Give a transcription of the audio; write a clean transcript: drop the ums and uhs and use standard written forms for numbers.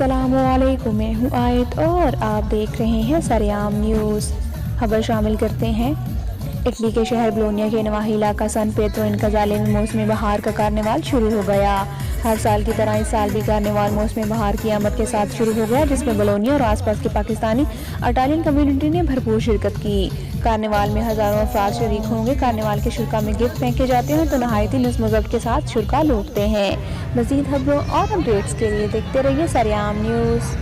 अस्सलामुअलैकुम, मैं हूँ आयत और आप देख रहे हैं सरेआम न्यूज़। खबर शामिल करते हैं। इटली के शहर बोलोनिया के नवाही इलाका सान पेड्रो इन कज़ाले में मौसम बहार का कार्निवाल शुरू हो गया। हर साल की तरह इस साल भी कार्निवाल मौसम बहार की आमद के साथ शुरू हो गया, जिसमें बोलोनिया और आसपास के पाकिस्तानी इटालियन कम्युनिटी ने भरपूर शिरकत की। कार्निवाल में हज़ारों अफराद शरीक होंगे। कार्निवाल के शुरा में गिफ्ट फेंके जाते हैं तो नहायती नज़्म ज़ब्त के साथ शुरा लूटते हैं। मज़ीद खबरों और अपडेट्स के लिए देखते रहिए सरेआम न्यूज़।